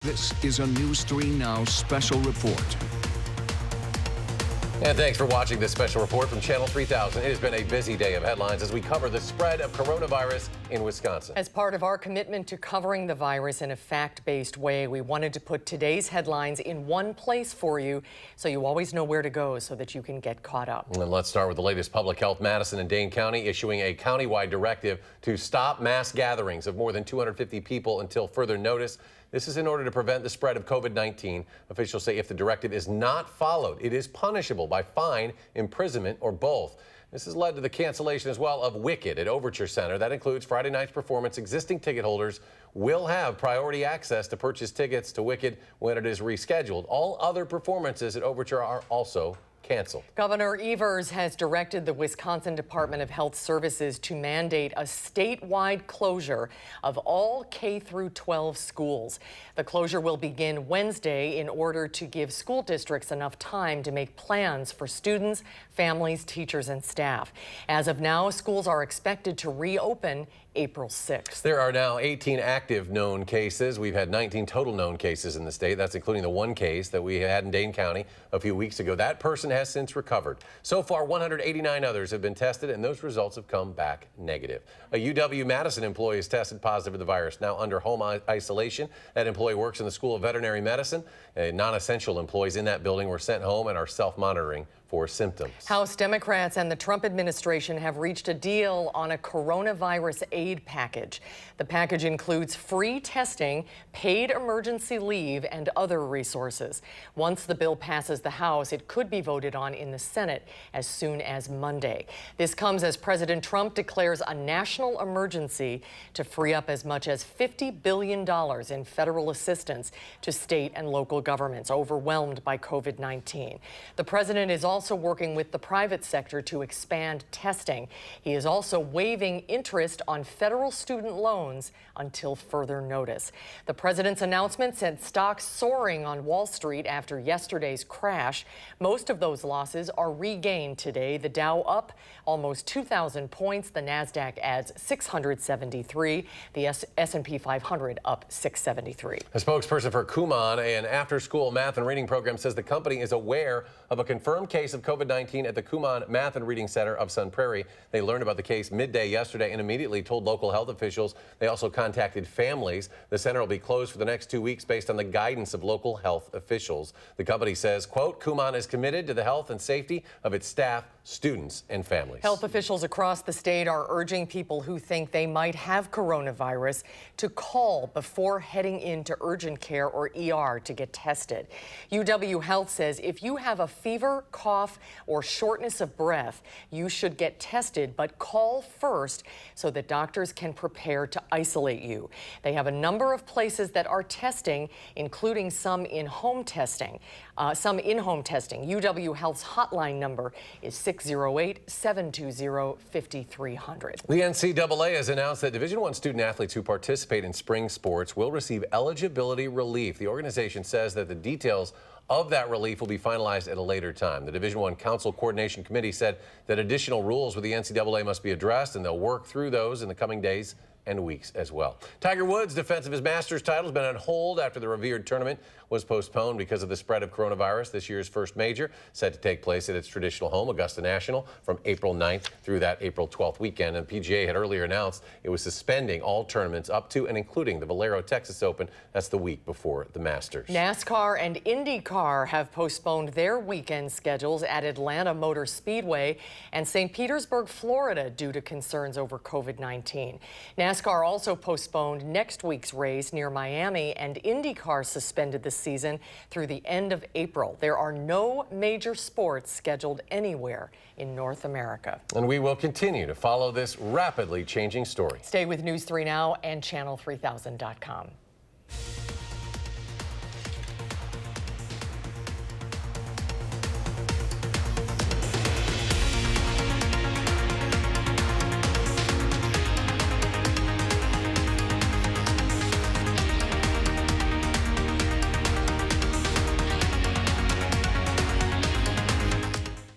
This is a News 3 Now special report. And thanks for watching this special report from Channel 3000. It has been a busy day of headlines as we cover the spread of coronavirus in Wisconsin. As part of our commitment to covering the virus in a fact-based way, we wanted to put today's headlines in one place for you so you always know where to go so that you can get caught up. And let's start with the latest public health. Madison and Dane County issuing a countywide directive to stop mass gatherings of more than 250 people until further notice. This is in order to prevent the spread of COVID-19. Officials say if the directive is not followed, it is punishable by fine, imprisonment, or both. This has led to the cancellation as well of Wicked at Overture Center. That includes Friday night's performance. Existing ticket holders will have priority access to purchase tickets to Wicked when it is rescheduled. All other performances at Overture are also canceled. Governor Evers has directed the Wisconsin Department of Health Services to mandate a statewide closure of all K-12 schools. The closure will begin Wednesday in order to give school districts enough time to make plans for students, families, teachers, and staff. As of now, schools are expected to reopen April 6th. There are now 18 active known cases. We've had 19 total known cases in the state. That's including the one case that we had in Dane County a few weeks ago. That person has since recovered. So far, 189 others have been tested, and those results have come back negative. A UW-Madison employee has tested positive for the virus, now under home isolation. That employee works in the School of Veterinary Medicine. Non-essential employees in that building were sent home and are self-monitoring for symptoms. House Democrats and the Trump administration have reached a deal on a coronavirus aid package. The package includes free testing, paid emergency leave, and other resources. Once the bill passes the House, it could be voted on in the Senate as soon as Monday. This comes as President Trump declares a national emergency to free up as much as $50 billion in federal assistance to state and local governments overwhelmed by COVID-19. The president is also working with the private sector to expand testing. He is also waiving interest on federal student loans until further notice. The president's announcement sent stocks soaring on Wall Street after yesterday's crash. Most of those losses are regained today. The Dow up almost 2,000 points. The Nasdaq adds 673. The S&P 500 up 673. A spokesperson for Kumon, an after-school math and reading program, says the company is aware of a confirmed case of COVID-19 at the Kumon Math and Reading Center of Sun Prairie. They learned about the case midday yesterday and immediately told local health officials. They also contacted families. The center will be closed for the next 2 weeks based on the guidance of local health officials. The company says, quote, Kumon is committed to the health and safety of its staff, students, and families. Health officials across the state are urging people who think they might have coronavirus to call before heading into urgent care or ER to get tested. UW Health says if you have a fever, cough, or shortness of breath, you should get tested, but call first so that doctors can prepare to isolate you. They have a number of places that are testing, including some in-home testing. UW Health's hotline number is 608-720-5300. The NCAA has announced that Division I student athletes who participate in spring sports will receive eligibility relief. The organization says that the details of that relief will be finalized at a later time. The Division I Council Coordination Committee said that additional rules with the NCAA must be addressed, and they'll work through those in the coming days and weeks as well. Tiger Woods' defense of his Masters title has been on hold after the revered tournament was postponed because of the spread of coronavirus. This year's first major set to take place at its traditional home, Augusta National, from April 9th through that April 12th weekend. And PGA had earlier announced it was suspending all tournaments up to and including the Valero Texas Open. That's the week before the Masters. NASCAR and IndyCar have postponed their weekend schedules at Atlanta Motor Speedway and St. Petersburg, Florida, due to concerns over COVID-19. NASCAR also postponed next week's race near Miami, and IndyCar suspended the season through the end of April. There are no major sports scheduled anywhere in North America. And we will continue to follow this rapidly changing story. Stay with News 3 Now and Channel3000.com.